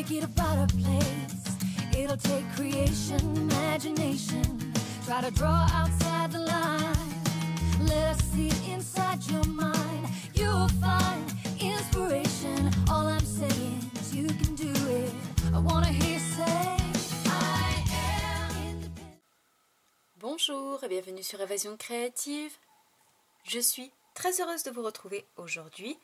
make it a better place. It'll take creation, imagination. Try to draw outside the line. Let us see inside your mind. You'll find inspiration. All I'm saying is you can do it. I wanna hear you say I am independent. Bonjour et bienvenue sur Évasion Créative. Je suis très heureuse de vous retrouver aujourd'hui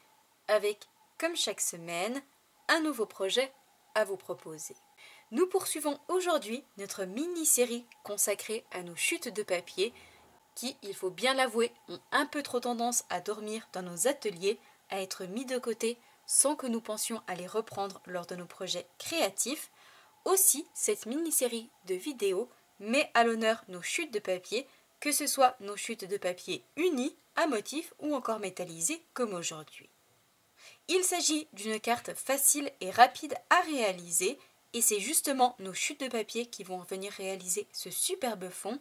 avec, comme chaque semaine, un nouveau projet à vous proposer. Nous poursuivons aujourd'hui notre mini-série consacrée à nos chutes de papier qui, il faut bien l'avouer, ont un peu trop tendance à dormir dans nos ateliers, à être mis de côté sans que nous pensions à les reprendre lors de nos projets créatifs. Aussi, cette mini-série de vidéos met à l'honneur nos chutes de papier, que ce soit nos chutes de papier unies, à motifs ou encore métallisées comme aujourd'hui. Il s'agit d'une carte facile et rapide à réaliser et c'est justement nos chutes de papier qui vont venir réaliser ce superbe fond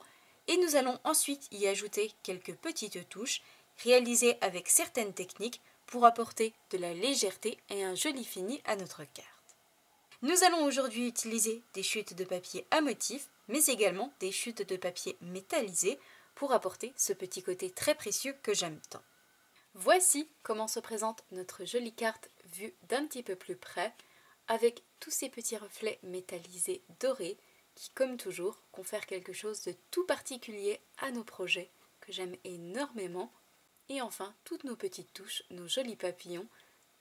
et nous allons ensuite y ajouter quelques petites touches réalisées avec certaines techniques pour apporter de la légèreté et un joli fini à notre carte. Nous allons aujourd'hui utiliser des chutes de papier à motifs mais également des chutes de papier métallisées pour apporter ce petit côté très précieux que j'aime tant. Voici comment se présente notre jolie carte vue d'un petit peu plus près, avec tous ces petits reflets métallisés dorés qui, comme toujours, confèrent quelque chose de tout particulier à nos projets que j'aime énormément. Et enfin, toutes nos petites touches, nos jolis papillons,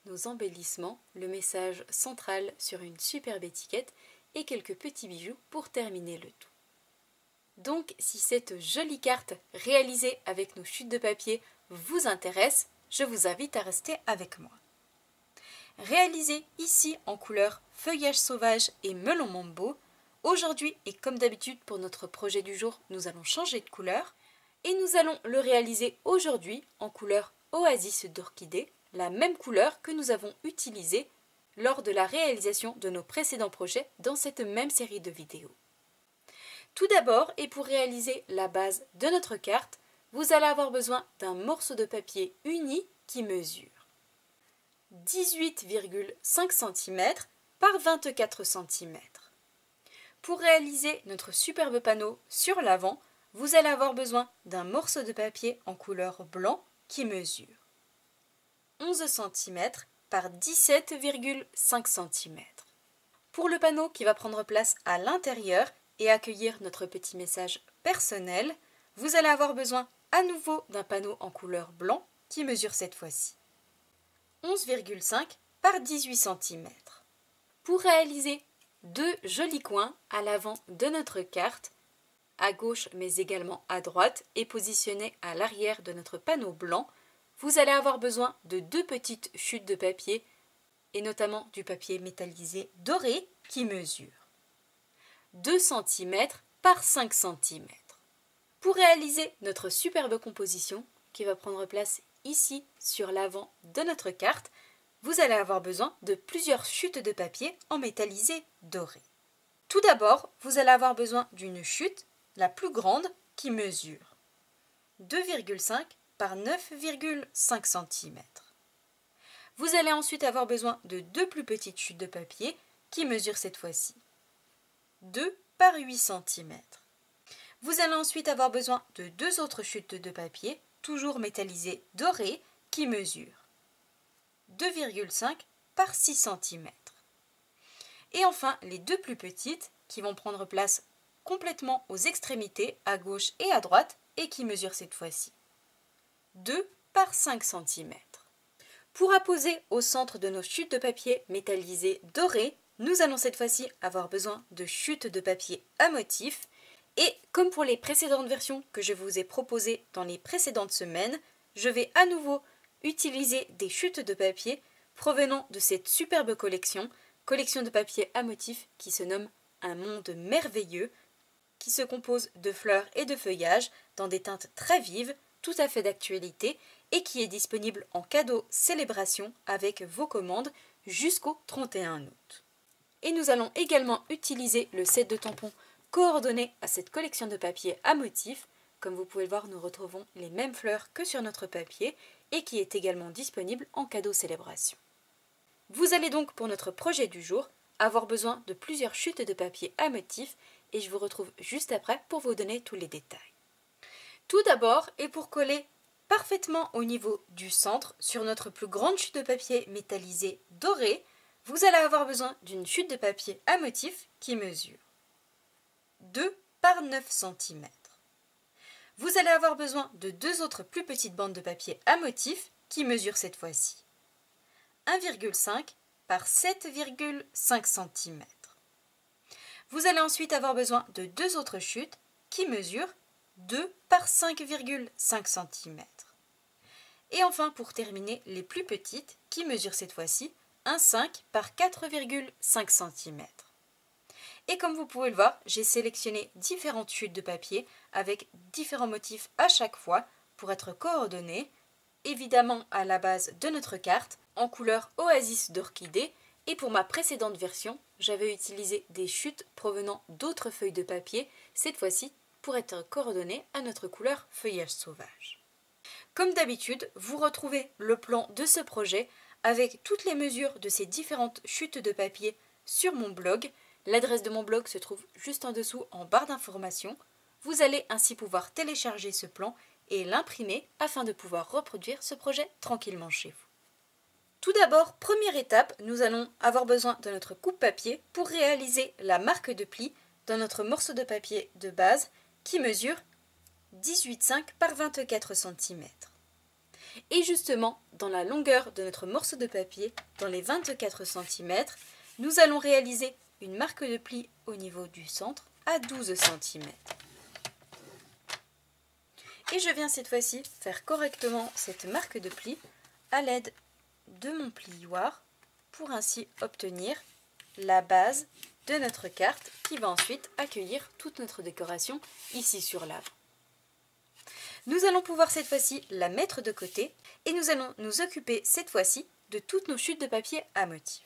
nos embellissements, le message central sur une superbe étiquette et quelques petits bijoux pour terminer le tout. Donc, si cette jolie carte réalisée avec nos chutes de papier vous intéresse, je vous invite à rester avec moi. Réalisée ici en couleur feuillage sauvage et melon mambo, aujourd'hui et comme d'habitude pour notre projet du jour, nous allons changer de couleur et nous allons le réaliser aujourd'hui en couleur oasis d'orchidée, la même couleur que nous avons utilisée lors de la réalisation de nos précédents projets dans cette même série de vidéos. Tout d'abord, et pour réaliser la base de notre carte, vous allez avoir besoin d'un morceau de papier uni qui mesure 18,5 cm par 24 cm. Pour réaliser notre superbe panneau sur l'avant, vous allez avoir besoin d'un morceau de papier en couleur blanc qui mesure 11 cm par 17,5 cm. Pour le panneau qui va prendre place à l'intérieur et accueillir notre petit message personnel, vous allez avoir besoin à nouveau d'un panneau en couleur blanc qui mesure cette fois-ci 11,5 par 18 cm. Pour réaliser deux jolis coins à l'avant de notre carte, à gauche mais également à droite et positionnés à l'arrière de notre panneau blanc, vous allez avoir besoin de deux petites chutes de papier et notamment du papier métallisé doré qui mesure 2 cm par 5 cm. Pour réaliser notre superbe composition qui va prendre place ici sur l'avant de notre carte, vous allez avoir besoin de plusieurs chutes de papier en métallisé doré. Tout d'abord, vous allez avoir besoin d'une chute, la plus grande, qui mesure 2,5 par 9,5 cm. Vous allez ensuite avoir besoin de deux plus petites chutes de papier qui mesurent cette fois-ci 2 par 8 cm. Vous allez ensuite avoir besoin de deux autres chutes de papier, toujours métallisées dorées, qui mesurent 2,5 par 6 cm. Et enfin, les deux plus petites, qui vont prendre place complètement aux extrémités, à gauche et à droite, et qui mesurent cette fois-ci 2 par 5 cm. Pour apposer au centre de nos chutes de papier métallisées dorées, nous allons cette fois-ci avoir besoin de chutes de papier à motifs. Et comme pour les précédentes versions que je vous ai proposées dans les précédentes semaines, je vais à nouveau utiliser des chutes de papier provenant de cette superbe collection de papier à motifs qui se nomme Un monde merveilleux, qui se compose de fleurs et de feuillages dans des teintes très vives, tout à fait d'actualité, et qui est disponible en cadeau célébration avec vos commandes jusqu'au 31 août. Et nous allons également utiliser le set de tampons coordonné à cette collection de papier à motifs. Comme vous pouvez le voir, nous retrouvons les mêmes fleurs que sur notre papier et qui est également disponible en cadeau célébration. Vous allez donc pour notre projet du jour avoir besoin de plusieurs chutes de papier à motif et je vous retrouve juste après pour vous donner tous les détails. Tout d'abord, et pour coller parfaitement au niveau du centre sur notre plus grande chute de papier métallisé doré, vous allez avoir besoin d'une chute de papier à motif qui mesure 2 par 9 cm. Vous allez avoir besoin de deux autres plus petites bandes de papier à motif qui mesurent cette fois-ci 1,5 par 7,5 cm. Vous allez ensuite avoir besoin de deux autres chutes qui mesurent 2 par 5,5 cm. Et enfin, pour terminer, les plus petites qui mesurent cette fois-ci 1,5 par 4,5 cm. Et comme vous pouvez le voir, j'ai sélectionné différentes chutes de papier avec différents motifs à chaque fois pour être coordonnés, évidemment à la base de notre carte, en couleur oasis d'orchidée. Et pour ma précédente version, j'avais utilisé des chutes provenant d'autres feuilles de papier, cette fois-ci pour être coordonnées à notre couleur feuillage sauvage. Comme d'habitude, vous retrouvez le plan de ce projet avec toutes les mesures de ces différentes chutes de papier sur mon blog. L'adresse de mon blog se trouve juste en dessous en barre d'informations. Vous allez ainsi pouvoir télécharger ce plan et l'imprimer afin de pouvoir reproduire ce projet tranquillement chez vous. Tout d'abord, première étape, nous allons avoir besoin de notre coupe-papier pour réaliser la marque de pli dans notre morceau de papier de base qui mesure 18,5 par 24 cm. Et justement, dans la longueur de notre morceau de papier, dans les 24 cm, nous allons réaliser une marque de pli au niveau du centre à 12 cm. Et je viens cette fois-ci faire correctement cette marque de pli à l'aide de mon plioir pour ainsi obtenir la base de notre carte qui va ensuite accueillir toute notre décoration ici sur l'avant. Nous allons pouvoir cette fois-ci la mettre de côté et nous allons nous occuper cette fois-ci de toutes nos chutes de papier à motif.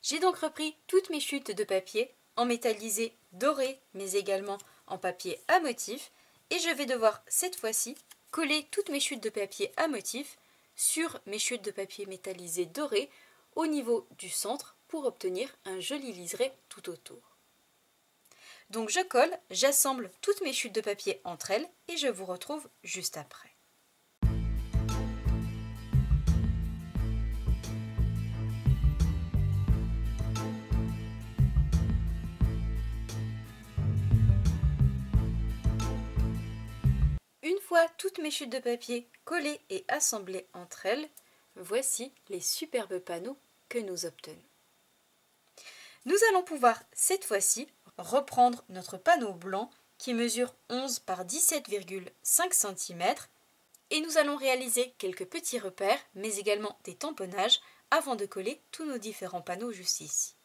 J'ai donc repris toutes mes chutes de papier en métallisé doré mais également en papier à motif et je vais devoir cette fois-ci coller toutes mes chutes de papier à motif sur mes chutes de papier métallisé doré au niveau du centre pour obtenir un joli liseré tout autour. Donc je colle, j'assemble toutes mes chutes de papier entre elles et je vous retrouve juste après. Une fois toutes mes chutes de papier collées et assemblées entre elles, voici les superbes panneaux que nous obtenons. Nous allons pouvoir cette fois-ci reprendre notre panneau blanc qui mesure 11 par 17,5 cm et nous allons réaliser quelques petits repères mais également des tamponnages avant de coller tous nos différents panneaux juste ici.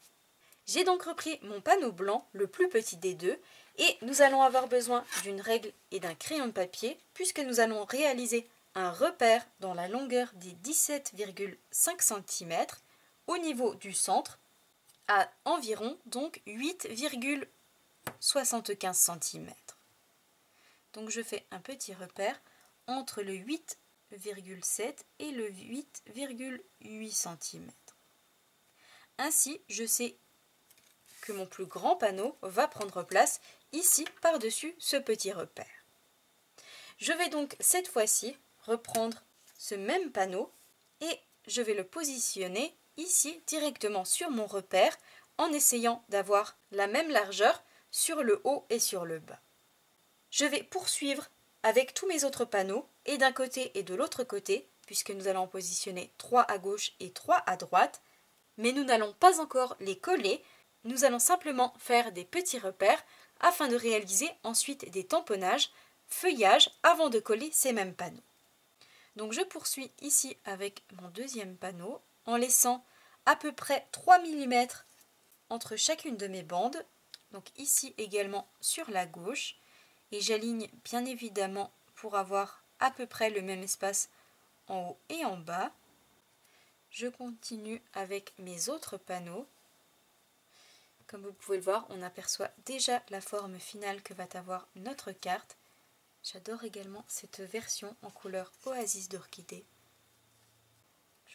J'ai donc repris mon panneau blanc, le plus petit des deux, et nous allons avoir besoin d'une règle et d'un crayon de papier puisque nous allons réaliser un repère dans la longueur des 17,5 cm au niveau du centre à environ donc 8,75 cm. Donc je fais un petit repère entre le 8,7 et le 8,8 cm. Ainsi, je sais que mon plus grand panneau va prendre place ici par-dessus ce petit repère. Je vais donc cette fois-ci reprendre ce même panneau et je vais le positionner ici directement sur mon repère en essayant d'avoir la même largeur sur le haut et sur le bas. Je vais poursuivre avec tous mes autres panneaux et d'un côté et de l'autre côté puisque nous allons en positionner 3 à gauche et 3 à droite, mais nous n'allons pas encore les coller. Nous allons simplement faire des petits repères afin de réaliser ensuite des tamponnages, feuillages avant de coller ces mêmes panneaux. Donc je poursuis ici avec mon deuxième panneau en laissant à peu près 3 mm entre chacune de mes bandes, donc ici également sur la gauche, et j'aligne bien évidemment pour avoir à peu près le même espace en haut et en bas. Je continue avec mes autres panneaux. Comme vous pouvez le voir, on aperçoit déjà la forme finale que va avoir notre carte. J'adore également cette version en couleur oasis d'orchidée.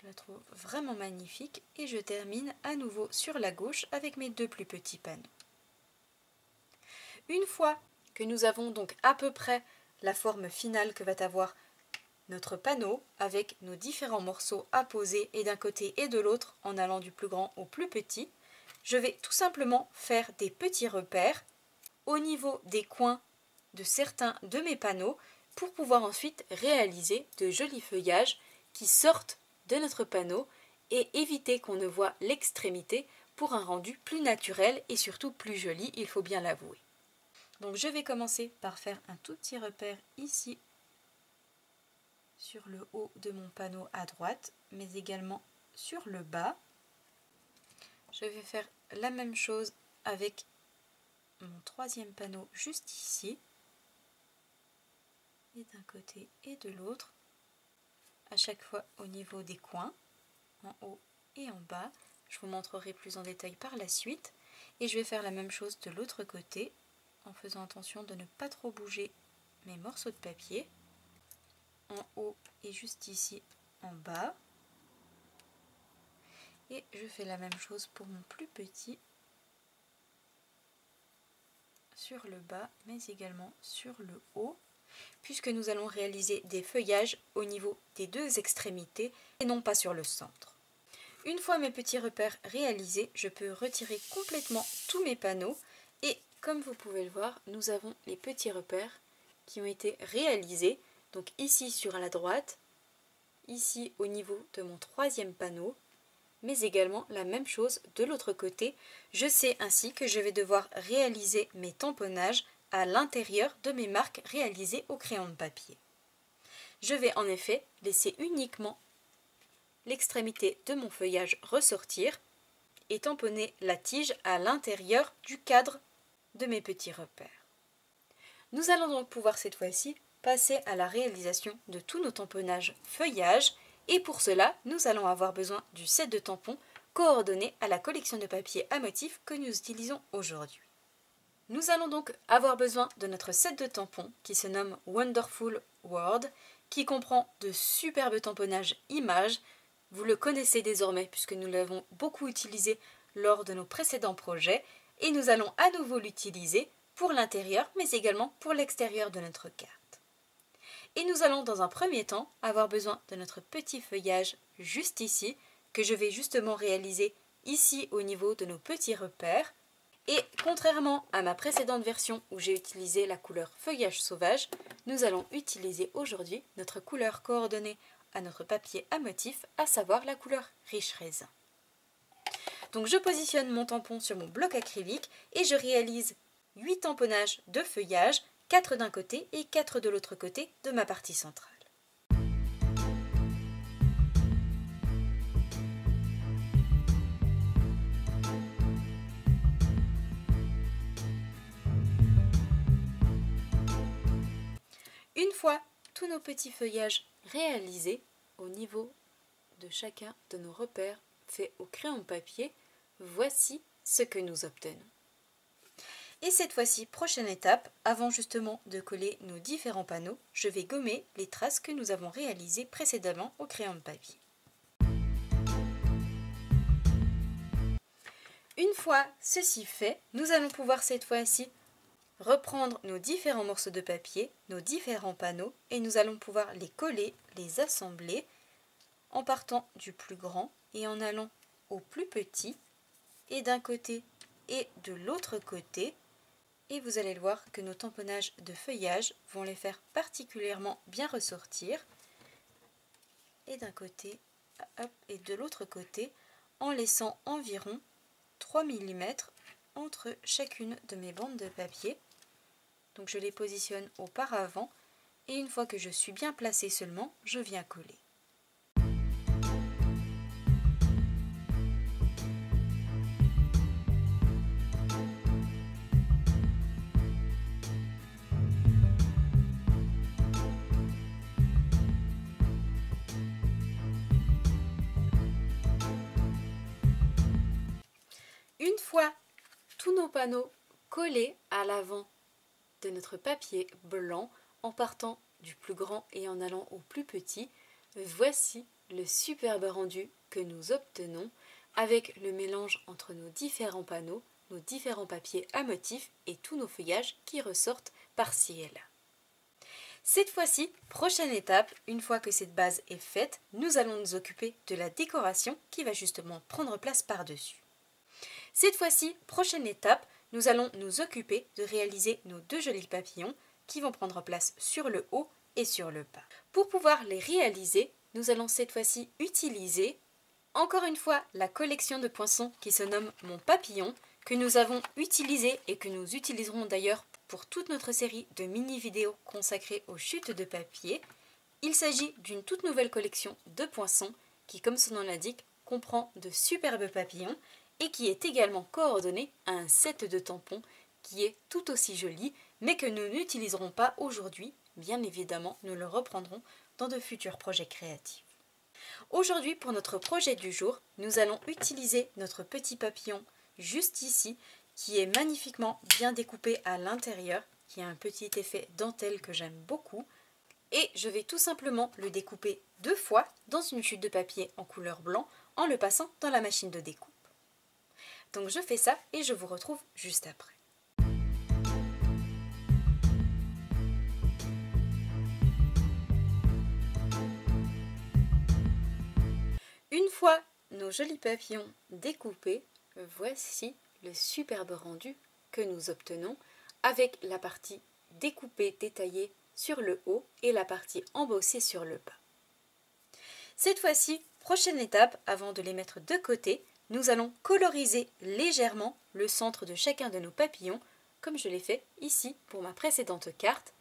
Je la trouve vraiment magnifique et je termine à nouveau sur la gauche avec mes deux plus petits panneaux. Une fois que nous avons donc à peu près la forme finale que va avoir notre panneau avec nos différents morceaux à poser et d'un côté et de l'autre en allant du plus grand au plus petit, je vais tout simplement faire des petits repères au niveau des coins de certains de mes panneaux pour pouvoir ensuite réaliser de jolis feuillages qui sortent de notre panneau et éviter qu'on ne voit l'extrémité pour un rendu plus naturel et surtout plus joli, il faut bien l'avouer. Donc je vais commencer par faire un tout petit repère ici sur le haut de mon panneau à droite, mais également sur le bas. Je vais faire la même chose avec mon troisième panneau juste ici, et d'un côté et de l'autre, à chaque fois au niveau des coins, en haut et en bas. Je vous montrerai plus en détail par la suite, et je vais faire la même chose de l'autre côté, en faisant attention de ne pas trop bouger mes morceaux de papier, en haut et juste ici en bas. Et je fais la même chose pour mon plus petit sur le bas, mais également sur le haut, puisque nous allons réaliser des feuillages au niveau des deux extrémités et non pas sur le centre. Une fois mes petits repères réalisés, je peux retirer complètement tous mes panneaux et comme vous pouvez le voir, nous avons les petits repères qui ont été réalisés. Donc ici sur la droite, ici au niveau de mon troisième panneau, mais également la même chose de l'autre côté. Je sais ainsi que je vais devoir réaliser mes tamponnages à l'intérieur de mes marques réalisées au crayon de papier. Je vais en effet laisser uniquement l'extrémité de mon feuillage ressortir et tamponner la tige à l'intérieur du cadre de mes petits repères. Nous allons donc pouvoir cette fois-ci passer à la réalisation de tous nos tamponnages feuillage et pour cela nous allons avoir besoin du set de tampons coordonné à la collection de papier à motifs que nous utilisons aujourd'hui. Nous allons donc avoir besoin de notre set de tampons qui se nomme Wonderful World, qui comprend de superbes tamponnages images. Vous le connaissez désormais puisque nous l'avons beaucoup utilisé lors de nos précédents projets et nous allons à nouveau l'utiliser pour l'intérieur mais également pour l'extérieur de notre carte. Et nous allons dans un premier temps avoir besoin de notre petit feuillage juste ici que je vais justement réaliser ici au niveau de nos petits repères. Et contrairement à ma précédente version où j'ai utilisé la couleur feuillage sauvage, nous allons utiliser aujourd'hui notre couleur coordonnée à notre papier à motif, à savoir la couleur riche raisin. Donc je positionne mon tampon sur mon bloc acrylique et je réalise 8 tamponnages de feuillage, 4 d'un côté et 4 de l'autre côté de ma partie centrale. Une fois tous nos petits feuillages réalisés au niveau de chacun de nos repères faits au crayon de papier, voici ce que nous obtenons. Et cette fois-ci, prochaine étape, avant justement de coller nos différents panneaux, je vais gommer les traces que nous avons réalisées précédemment au crayon de papier. Une fois ceci fait, nous allons pouvoir cette fois-ci reprendre nos différents morceaux de papier, nos différents panneaux, et nous allons pouvoir les coller, les assembler, en partant du plus grand et en allant au plus petit, et d'un côté et de l'autre côté. Et vous allez le voir que nos tamponnages de feuillage vont les faire particulièrement bien ressortir. Et d'un côté hop, et de l'autre côté, en laissant environ 3 mm entre chacune de mes bandes de papier. Donc je les positionne auparavant et une fois que je suis bien placée seulement, je viens coller. Une fois tous nos panneaux collés à l'avant de notre papier blanc en partant du plus grand et en allant au plus petit, voici le superbe rendu que nous obtenons avec le mélange entre nos différents panneaux, nos différents papiers à motifs et tous nos feuillages qui ressortent par-ci et là. Cette fois-ci, prochaine étape, une fois que cette base est faite, nous allons nous occuper de la décoration qui va justement prendre place par-dessus. Cette fois-ci, prochaine étape, nous allons nous occuper de réaliser nos deux jolis papillons qui vont prendre place sur le haut et sur le bas. Pour pouvoir les réaliser, nous allons cette fois-ci utiliser encore une fois la collection de poinçons qui se nomme Mon Papillon, que nous avons utilisé et que nous utiliserons d'ailleurs pour toute notre série de mini-vidéos consacrées aux chutes de papier. Il s'agit d'une toute nouvelle collection de poinçons qui, comme son nom l'indique, comprend de superbes papillons et qui est également coordonné à un set de tampons qui est tout aussi joli, mais que nous n'utiliserons pas aujourd'hui. Bien évidemment, nous le reprendrons dans de futurs projets créatifs. Aujourd'hui, pour notre projet du jour, nous allons utiliser notre petit papillon juste ici, qui est magnifiquement bien découpé à l'intérieur, qui a un petit effet dentelle que j'aime beaucoup. Et je vais tout simplement le découper 2 fois dans une chute de papier en couleur blanc en le passant dans la machine de découpe. Donc je fais ça et je vous retrouve juste après. Une fois nos jolis papillons découpés, voici le superbe rendu que nous obtenons avec la partie découpée, détaillée sur le haut et la partie embossée sur le bas. Cette fois-ci, prochaine étape, avant de les mettre de côté, nous allons coloriser légèrement le centre de chacun de nos papillons, comme je l'ai fait ici pour ma précédente carte,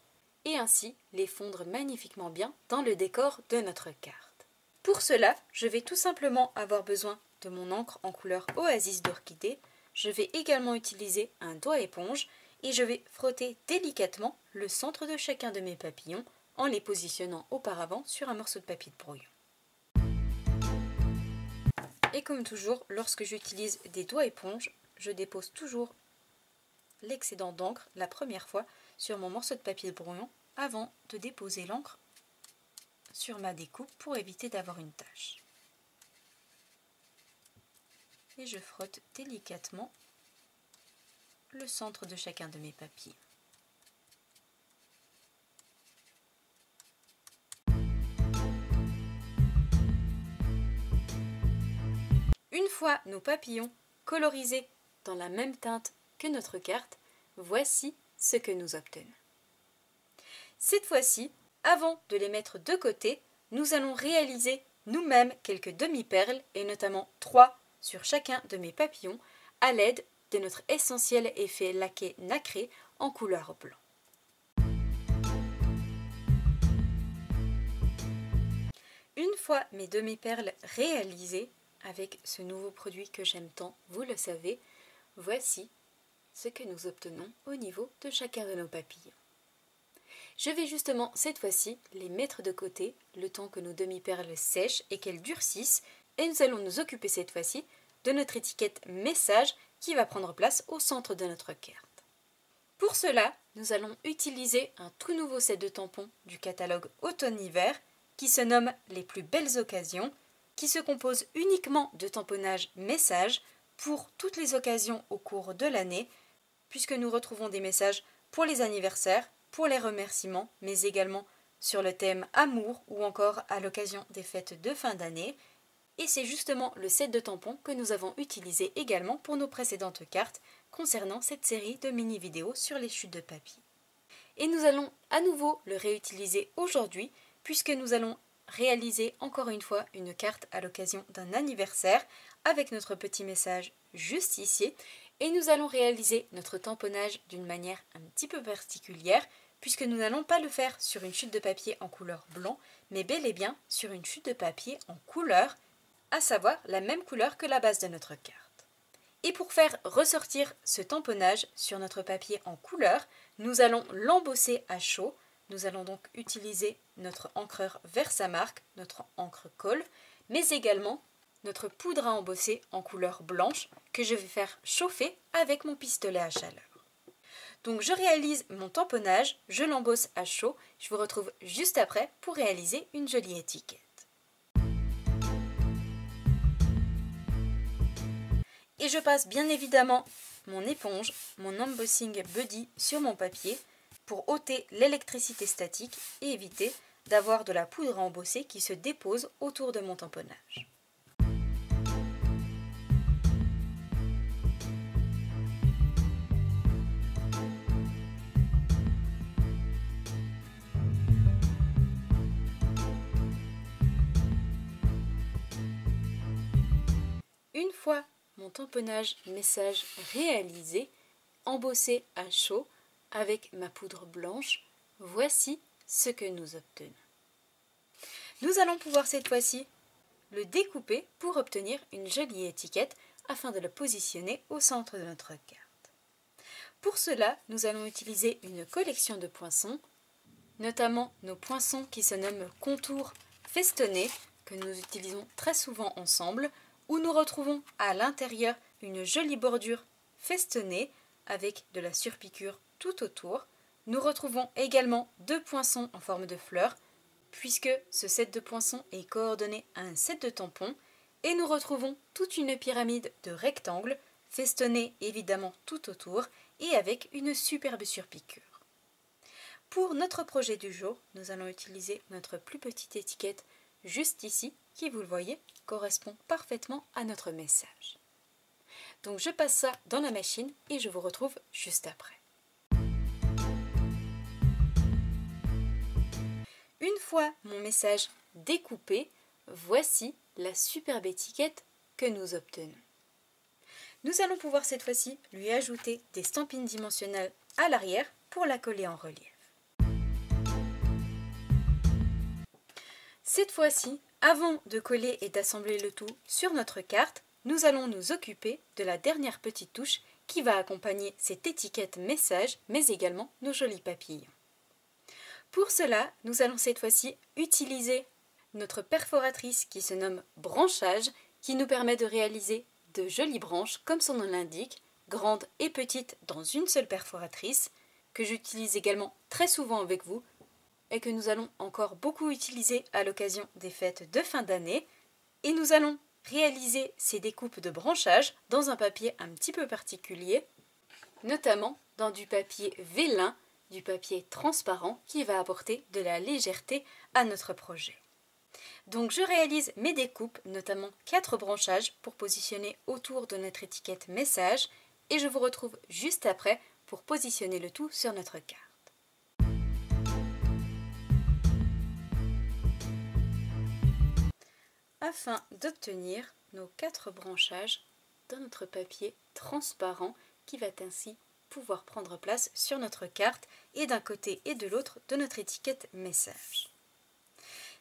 et ainsi les fondre magnifiquement bien dans le décor de notre carte. Pour cela, je vais tout simplement avoir besoin de mon encre en couleur Oasis d'Orchidée. Je vais également utiliser un doigt éponge et je vais frotter délicatement le centre de chacun de mes papillons en les positionnant auparavant sur un morceau de papier de brouillon. Et comme toujours, lorsque j'utilise des doigts éponges, je dépose toujours l'excédent d'encre la première fois sur mon morceau de papier de brouillon avant de déposer l'encre sur ma découpe pour éviter d'avoir une tache. Et je frotte délicatement le centre de chacun de mes papiers. Une fois nos papillons colorisés dans la même teinte que notre carte, voici ce que nous obtenons. Cette fois-ci, avant de les mettre de côté, nous allons réaliser nous-mêmes quelques demi-perles et notamment 3 sur chacun de mes papillons à l'aide de notre essentiel effet laqué nacré en couleur blanc. Une fois mes demi-perles réalisées avec ce nouveau produit que j'aime tant, vous le savez, voici ce que nous obtenons au niveau de chacun de nos papillons. Je vais justement cette fois-ci les mettre de côté le temps que nos demi-perles sèchent et qu'elles durcissent et nous allons nous occuper cette fois-ci de notre étiquette message qui va prendre place au centre de notre carte. Pour cela, nous allons utiliser un tout nouveau set de tampons du catalogue automne-hiver qui se nomme Les plus belles occasions, qui se compose uniquement de tamponnage message pour toutes les occasions au cours de l'année, puisque nous retrouvons des messages pour les anniversaires, pour les remerciements, mais également sur le thème amour ou encore à l'occasion des fêtes de fin d'année. Et c'est justement le set de tampons que nous avons utilisé également pour nos précédentes cartes concernant cette série de mini-vidéos sur les chutes de papier. Et nous allons à nouveau le réutiliser aujourd'hui puisque nous allons réaliser encore une fois une carte à l'occasion d'un anniversaire avec notre petit message juste ici. Et nous allons réaliser notre tamponnage d'une manière un petit peu particulière puisque nous n'allons pas le faire sur une chute de papier en couleur blanc, mais bel et bien sur une chute de papier en couleur, à savoir la même couleur que la base de notre carte. Et pour faire ressortir ce tamponnage sur notre papier en couleur, nous allons l'embosser à chaud. Nous allons donc utiliser notre encreur Versamark, notre encre colle, mais également notre poudre à embosser en couleur blanche que je vais faire chauffer avec mon pistolet à chaleur. Donc je réalise mon tamponnage, je l'embosse à chaud, je vous retrouve juste après pour réaliser une jolie étiquette. Et je passe bien évidemment mon éponge, mon Embossing Buddy sur mon papier pour ôter l'électricité statique et éviter d'avoir de la poudre à embosser qui se dépose autour de mon tamponnage. Une fois mon tamponnage message réalisé, embossé à chaud avec ma poudre blanche, voici ce que nous obtenons. Nous allons pouvoir cette fois-ci le découper pour obtenir une jolie étiquette afin de la positionner au centre de notre carte. Pour cela, nous allons utiliser une collection de poinçons, notamment nos poinçons qui se nomment contours festonnés, que nous utilisons très souvent ensemble, où nous retrouvons à l'intérieur une jolie bordure festonnée avec de la surpiqûre tout autour. Nous retrouvons également 2 poinçons en forme de fleurs, puisque ce set de poinçons est coordonné à un set de tampons, et nous retrouvons toute une pyramide de rectangles, festonnés évidemment tout autour, et avec une superbe surpiqûre. Pour notre projet du jour, nous allons utiliser notre plus petite étiquette juste ici, qui, vous le voyez, correspond parfaitement à notre message. Donc je passe ça dans la machine et je vous retrouve juste après. Une fois mon message découpé, voici la superbe étiquette que nous obtenons. Nous allons pouvoir cette fois-ci lui ajouter des stampines dimensionnelles à l'arrière pour la coller en relief. Cette fois-ci, avant de coller et d'assembler le tout sur notre carte, nous allons nous occuper de la dernière petite touche qui va accompagner cette étiquette message, mais également nos jolis papillons. Pour cela, nous allons cette fois-ci utiliser notre perforatrice qui se nomme branchage, qui nous permet de réaliser de jolies branches, comme son nom l'indique, grandes et petites dans une seule perforatrice, que j'utilise également très souvent avec vous, et que nous allons encore beaucoup utiliser à l'occasion des fêtes de fin d'année. Et nous allons réaliser ces découpes de branchage dans un papier un petit peu particulier, notamment dans du papier vélin, du papier transparent qui va apporter de la légèreté à notre projet. Donc je réalise mes découpes, notamment 4 branchages pour positionner autour de notre étiquette message, et je vous retrouve juste après pour positionner le tout sur notre carte. Afin d'obtenir nos 4 branchages dans notre papier transparent qui va ainsi pouvoir prendre place sur notre carte et d'un côté et de l'autre de notre étiquette message.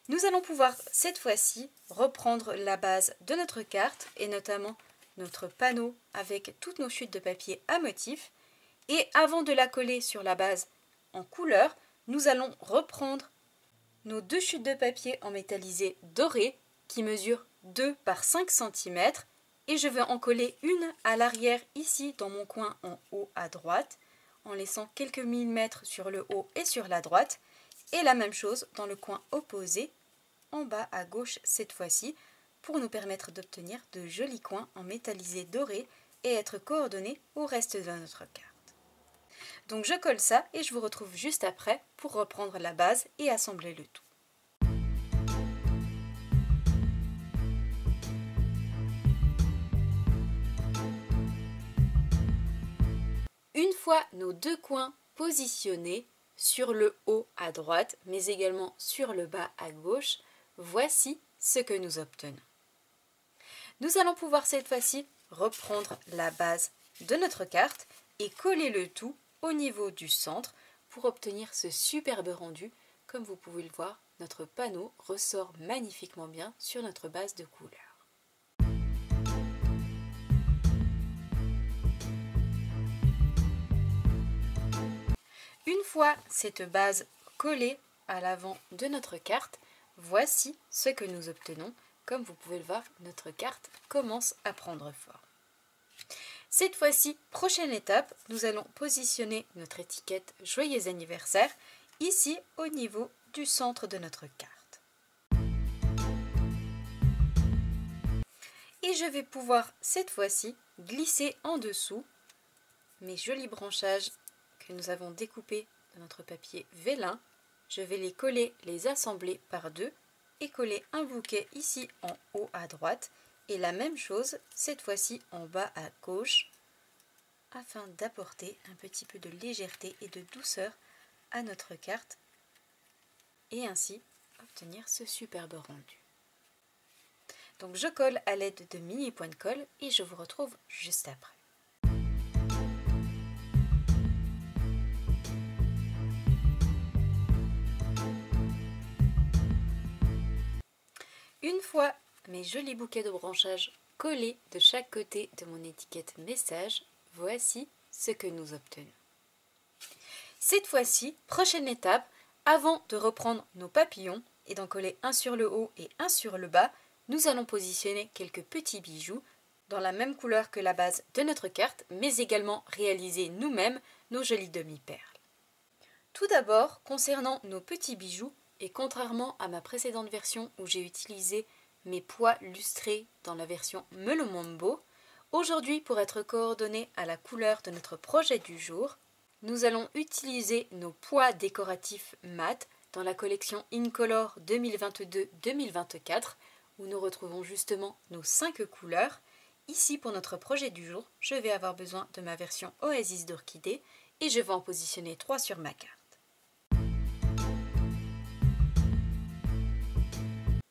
Nous allons pouvoir cette fois-ci reprendre la base de notre carte et notamment notre panneau avec toutes nos chutes de papier à motif, et avant de la coller sur la base en couleur, nous allons reprendre nos 2 chutes de papier en métallisé doré qui mesure 2 par 5 cm, et je vais en coller une à l'arrière ici dans mon coin en haut à droite en laissant quelques millimètres sur le haut et sur la droite, et la même chose dans le coin opposé en bas à gauche cette fois-ci pour nous permettre d'obtenir de jolis coins en métallisé doré et être coordonnés au reste de notre carte. Donc je colle ça et je vous retrouve juste après pour reprendre la base et assembler le tout. Une fois nos 2 coins positionnés sur le haut à droite, mais également sur le bas à gauche, voici ce que nous obtenons. Nous allons pouvoir cette fois-ci reprendre la base de notre carte et coller le tout au niveau du centre pour obtenir ce superbe rendu. Comme vous pouvez le voir, notre panneau ressort magnifiquement bien sur notre base de couleur. Une fois cette base collée à l'avant de notre carte, voici ce que nous obtenons. Comme vous pouvez le voir, notre carte commence à prendre forme. Cette fois-ci, prochaine étape, nous allons positionner notre étiquette Joyeux anniversaire ici au niveau du centre de notre carte. Et je vais pouvoir cette fois-ci glisser en dessous mes jolis branchages que nous avons découpés dans notre papier vélin. Je vais les coller, les assembler par deux et coller un bouquet ici en haut à droite et la même chose cette fois-ci en bas à gauche afin d'apporter un petit peu de légèreté et de douceur à notre carte et ainsi obtenir ce superbe rendu. Donc je colle à l'aide de mini points de colle et je vous retrouve juste après. Une fois mes jolis bouquets de branchages collés de chaque côté de mon étiquette message, voici ce que nous obtenons. Cette fois-ci, prochaine étape, avant de reprendre nos papillons et d'en coller un sur le haut et un sur le bas, nous allons positionner quelques petits bijoux dans la même couleur que la base de notre carte, mais également réaliser nous-mêmes nos jolies demi-perles. Tout d'abord, concernant nos petits bijoux, et contrairement à ma précédente version où j'ai utilisé mes pois lustrés dans la version Melon Mambo, aujourd'hui pour être coordonnés à la couleur de notre projet du jour, nous allons utiliser nos pois décoratifs mat dans la collection Incolor 2022-2024 où nous retrouvons justement nos 5 couleurs. Ici pour notre projet du jour, je vais avoir besoin de ma version Oasis d'Orchidée et je vais en positionner 3 sur ma carte.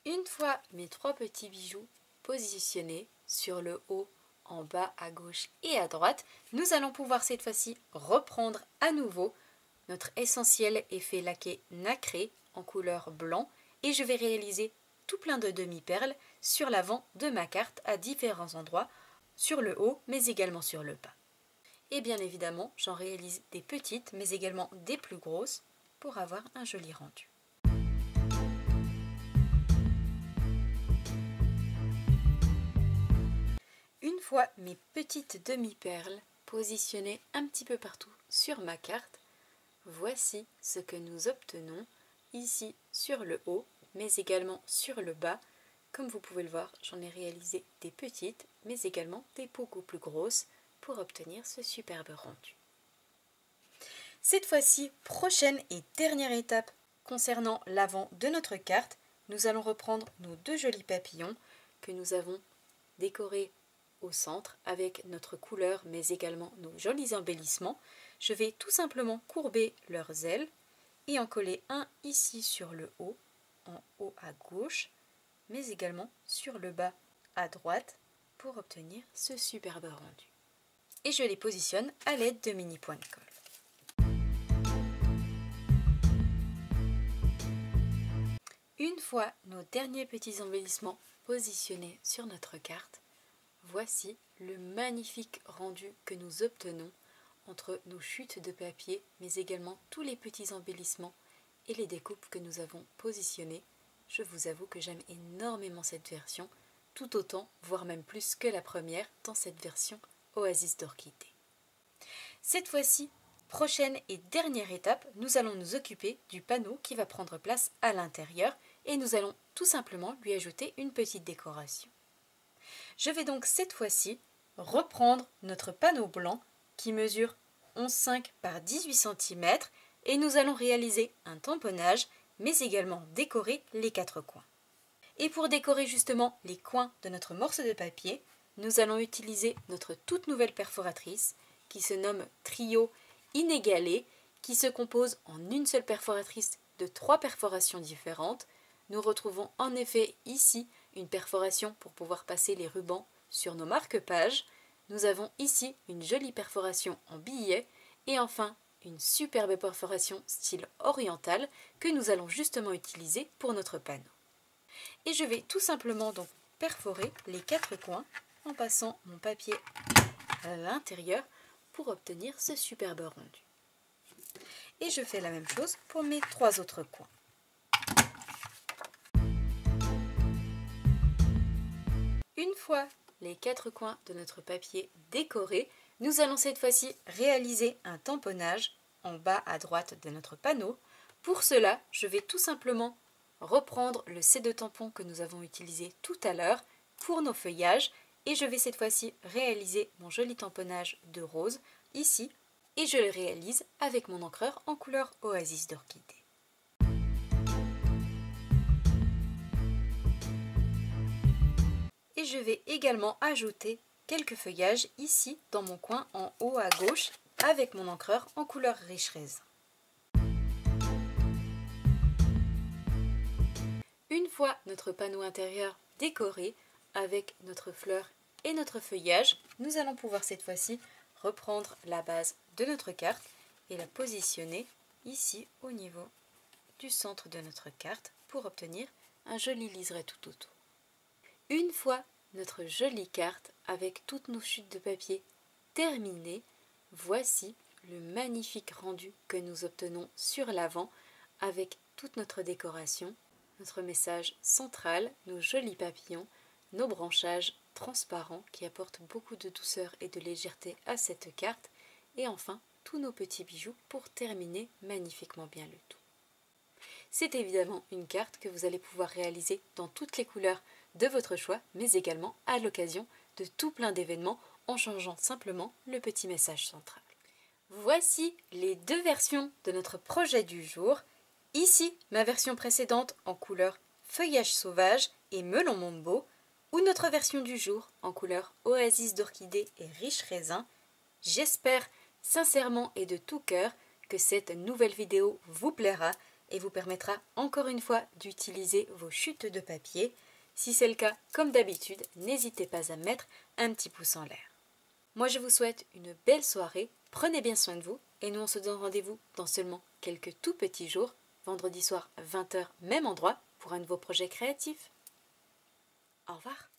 Une fois mes 3 petits bijoux positionnés sur le haut, en bas, à gauche et à droite, nous allons pouvoir cette fois-ci reprendre à nouveau notre essentiel effet laqué nacré en couleur blanc et je vais réaliser tout plein de demi-perles sur l'avant de ma carte à différents endroits, sur le haut mais également sur le bas. Et bien évidemment, j'en réalise des petites mais également des plus grosses pour avoir un joli rendu. Une fois mes petites demi-perles positionnées un petit peu partout sur ma carte, voici ce que nous obtenons ici sur le haut, mais également sur le bas. Comme vous pouvez le voir, j'en ai réalisé des petites, mais également des beaucoup plus grosses pour obtenir ce superbe rendu. Cette fois-ci, prochaine et dernière étape concernant l'avant de notre carte, nous allons reprendre nos 2 jolis papillons que nous avons décorés au centre avec notre couleur mais également nos jolis embellissements. Je vais tout simplement courber leurs ailes et en coller un ici sur le haut, en haut à gauche, mais également sur le bas à droite pour obtenir ce superbe rendu. Et je les positionne à l'aide de mini points de colle. Une fois nos derniers petits embellissements positionnés sur notre carte, voici le magnifique rendu que nous obtenons entre nos chutes de papier, mais également tous les petits embellissements et les découpes que nous avons positionnées. Je vous avoue que j'aime énormément cette version, tout autant, voire même plus que la première dans cette version Oasis d'Orchidée. Cette fois-ci, prochaine et dernière étape, nous allons nous occuper du panneau qui va prendre place à l'intérieur et nous allons tout simplement lui ajouter une petite décoration. Je vais donc cette fois-ci reprendre notre panneau blanc qui mesure 11,5 par 18 cm et nous allons réaliser un tamponnage mais également décorer les 4 coins. Et pour décorer justement les coins de notre morceau de papier, nous allons utiliser notre toute nouvelle perforatrice qui se nomme Trio Inégalé, qui se compose en une seule perforatrice de 3 perforations différentes. Nous retrouvons en effet ici une perforation pour pouvoir passer les rubans sur nos marque-pages. Nous avons ici une jolie perforation en billet et enfin une superbe perforation style oriental que nous allons justement utiliser pour notre panneau. Et je vais tout simplement donc perforer les 4 coins en passant mon papier à l'intérieur pour obtenir ce superbe rendu. Et je fais la même chose pour mes 3 autres coins. Une fois les 4 coins de notre papier décorés, nous allons cette fois-ci réaliser un tamponnage en bas à droite de notre panneau. Pour cela, je vais tout simplement reprendre le C2 tampon que nous avons utilisé tout à l'heure pour nos feuillages Et je vais cette fois-ci réaliser mon joli tamponnage de rose ici. Et je le réalise avec mon encreur en couleur Oasis d'Orchidée. Et je vais également ajouter quelques feuillages ici dans mon coin en haut à gauche avec mon encreur en couleur riche raisin. Une fois notre panneau intérieur décoré avec notre fleur et notre feuillage, nous allons pouvoir cette fois-ci reprendre la base de notre carte et la positionner ici au niveau du centre de notre carte pour obtenir un joli liseré tout autour. Une fois notre jolie carte avec toutes nos chutes de papier terminées, voici le magnifique rendu que nous obtenons sur l'avant avec toute notre décoration, notre message central, nos jolis papillons, nos branchages transparents qui apportent beaucoup de douceur et de légèreté à cette carte et enfin tous nos petits bijoux pour terminer magnifiquement bien le tout. C'est évidemment une carte que vous allez pouvoir réaliser dans toutes les couleurs de votre choix, mais également à l'occasion de tout plein d'événements en changeant simplement le petit message central. Voici les deux versions de notre projet du jour. Ici, ma version précédente en couleur feuillage sauvage et melon mombo, ou notre version du jour en couleur Oasis d'Orchidée et riche raisin. J'espère sincèrement et de tout cœur que cette nouvelle vidéo vous plaira et vous permettra encore une fois d'utiliser vos chutes de papier. Si c'est le cas, comme d'habitude, n'hésitez pas à mettre un petit pouce en l'air. Moi je vous souhaite une belle soirée, prenez bien soin de vous et nous on se donne rendez-vous dans seulement quelques tout petits jours, vendredi soir 20h même endroit pour un nouveau projet créatif. Au revoir.